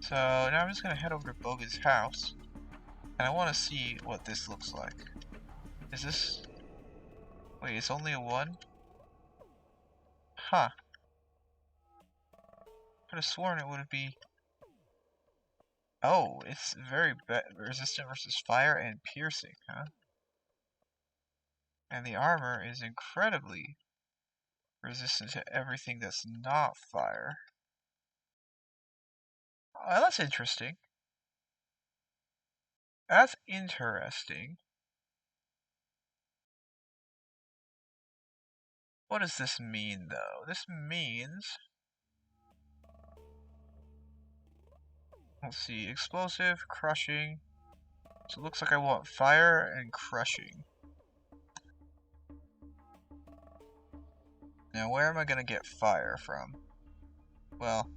So now I'm just gonna head over to Bogan's house, and I want to see what this looks like. Is this... Wait, it's only a 1? Huh. Could have sworn it would be... Oh, it's very resistant versus fire and piercing, huh? And the armor is incredibly resistant to everything that's not fire. Oh, that's interesting. That's interesting. What does this mean, though? This means... Let's see, explosive, crushing. So it looks like I want fire and crushing. Now, where am I going to get fire from? Well,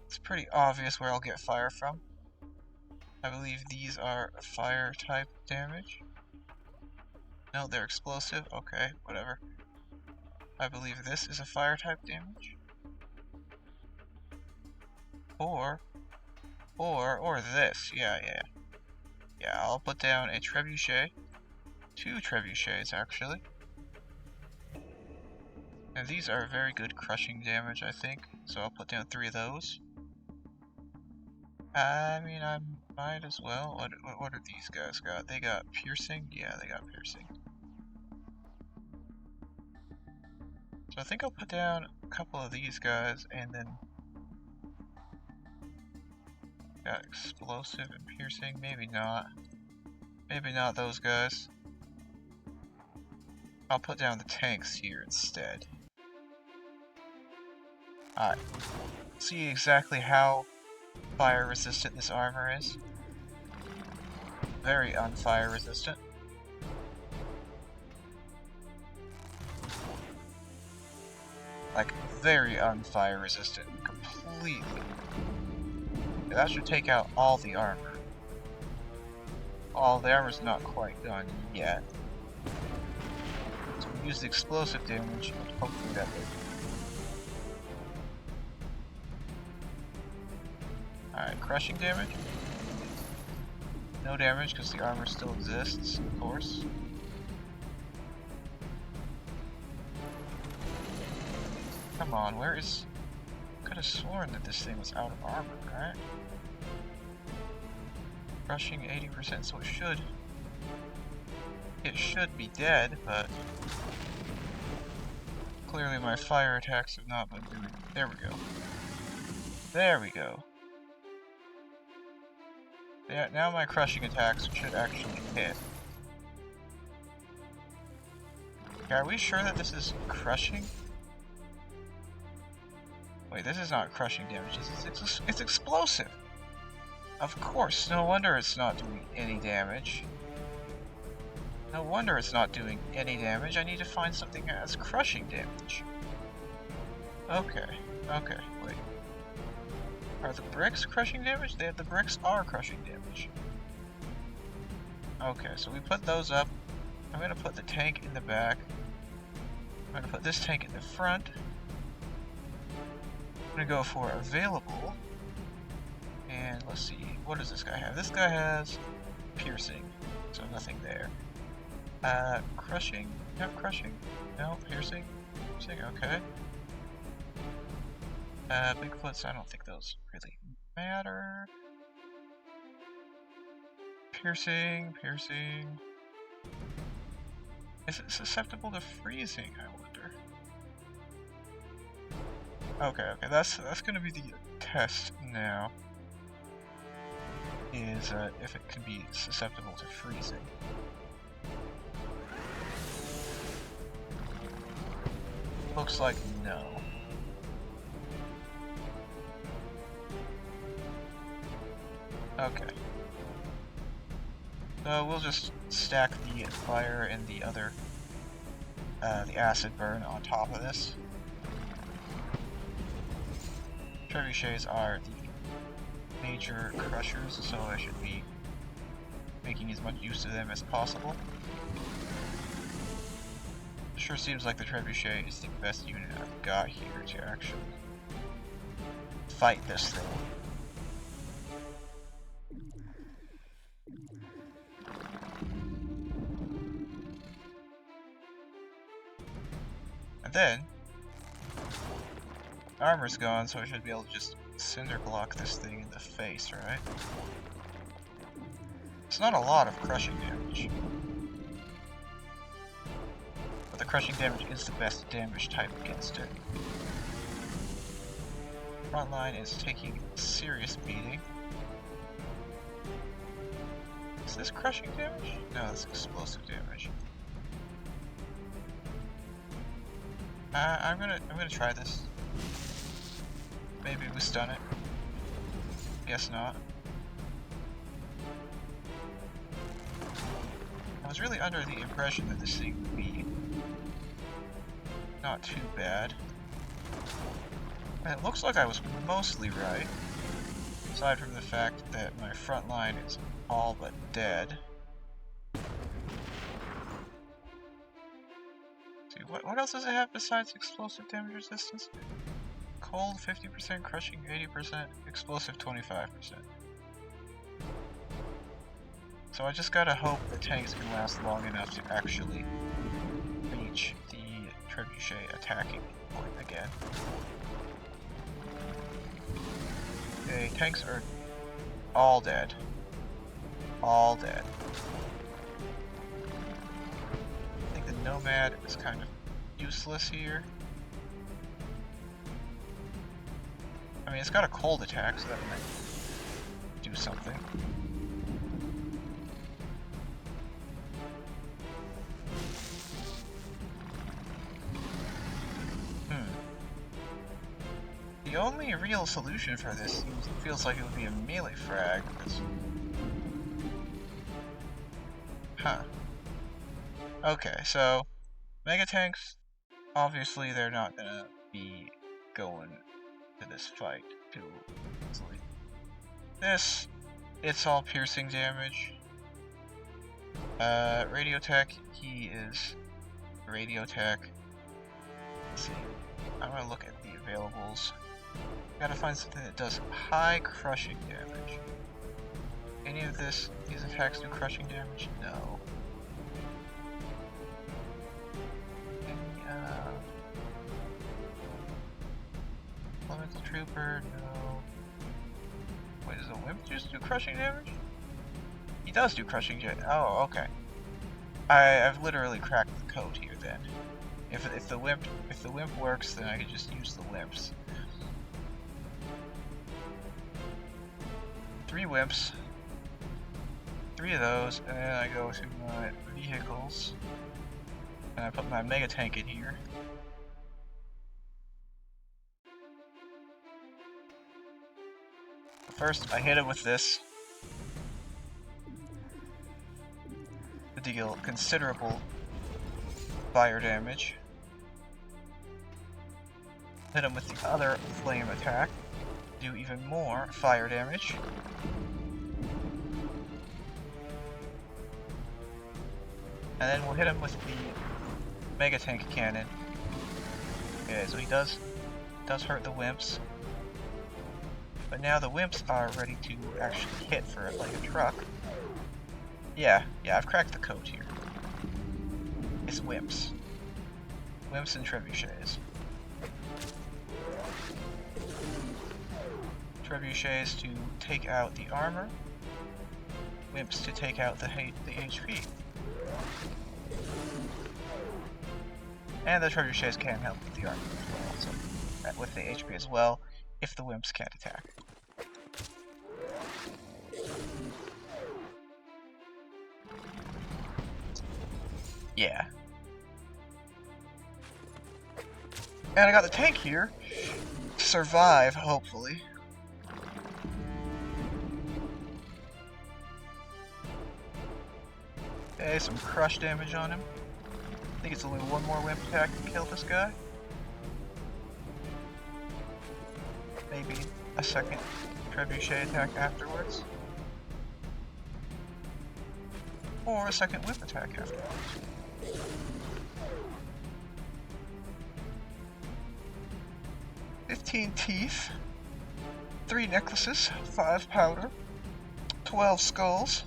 it's pretty obvious where I'll get fire from. I believe these are fire type damage. No, they're explosive. Okay, whatever. I believe this is a fire type damage. Or this. Yeah, I'll put down a trebuchet. 2 trebuchets, actually. And these are very good crushing damage, I think. So I'll put down 3 of those. I mean, I might as well. What do these guys got? They got piercing? Yeah, they got piercing. So I think I'll put down a couple of these guys, and then... Got explosive and piercing? Maybe not. Maybe not those guys. I'll put down the tanks here instead. Alright. See exactly how fire resistant this armor is. Very unfire resistant. Like, very unfire resistant. Completely. That should take out all the armor. All the armor's not quite done yet. So we use the explosive damage, and hopefully that will. Alright, crushing damage. No damage because the armor still exists, of course. Come on, where is... Could have sworn that this thing was out of armor, right? Crushing 80%, so it should be dead, but clearly my fire attacks have not been doing. There we go. There we go. Yeah, now my crushing attacks should actually hit. Okay, are we sure that this is crushing? Wait, this is not crushing damage. It's explosive. Of course, no wonder it's not doing any damage. No wonder it's not doing any damage. I need to find something that has crushing damage. Okay, wait. Are the bricks crushing damage? The bricks are crushing damage. Okay, so we put those up. I'm gonna put the tank in the back. I'm gonna put this tank in the front. I'm gonna go for available. And let's see, what does this guy have? This guy has piercing, so nothing there. Crushing? No, crushing. No, piercing. Piercing, okay. Bigfoots, I don't think those really matter. Piercing. Is it susceptible to freezing, I wonder? Okay, that's gonna be the test now. Is if it can be susceptible to freezing. Looks like no. Okay. So we'll just stack the fire and the other, the acid burn on top of this. Trebuchets are the major crushers, so I should be making as much use of them as possible. Sure seems like the trebuchet is the best unit I've got here to actually fight this thing. But then, armor's gone, so I should be able to just cinder block this thing in the face, right? It's not a lot of crushing damage. But the crushing damage is the best damage type against it. Front line is taking a serious beating. Is this crushing damage? No, that's explosive damage. I'm gonna try this. Maybe we stun it. Guess not. I was really under the impression that this thing would be not too bad. And it looks like I was mostly right, aside from the fact that my front line is all but dead. See, what else does it have besides explosive damage resistance? Cold 50%, crushing 80%, explosive 25%. So I just gotta hope the tanks can last long enough to actually reach the trebuchet attacking point again. Okay, tanks are all dead. All dead. I think the Nomad is kind of useless here. I mean, it's got a cold attack, so that might do something. The only real solution for this feels like it would be a melee frag. Huh. Okay, so Mega Tanks, obviously they're not gonna be going to this fight too easily. This, it's all piercing damage. Radio Tech, he is Radio Tech. Let's see, I'm gonna look at the availables. Gotta find something that does high crushing damage. Any of these attacks do crushing damage? No. Any, Elemental Trooper? No. Wait, does the Wimp just do crushing damage? He does do crushing damage. Oh, okay. I've literally cracked the code here then. If the Wimp works, then I can just use the Wimps. 3 Wimps. 3 of those, and then I go to my vehicles. And I put my Mega Tank in here. First, I hit him with this to deal considerable fire damage. Hit him with the other flame attack, do even more fire damage. And then we'll hit him with the Mega Tank Cannon. Okay, so he does hurt the Wimps. But now the Wimps are ready to actually hit for like a truck. Yeah, I've cracked the code here. It's Wimps. Wimps and trebuchets. Trebuchets to take out the armor. Wimps to take out the HP. And the trebuchets can help with the armor as well, so with the HP as well, if the Wimps can't attack. Yeah. And I got the tank here to survive, hopefully. Okay, some crush damage on him. I think it's only one more Wimp attack to kill this guy. Maybe a second trebuchet attack afterwards. Or a second Wimp attack afterwards. 15 teeth, 3 necklaces, 5 powder, 12 skulls.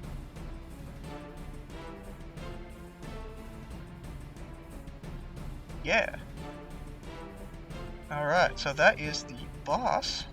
Yeah. Alright, so that is the boss.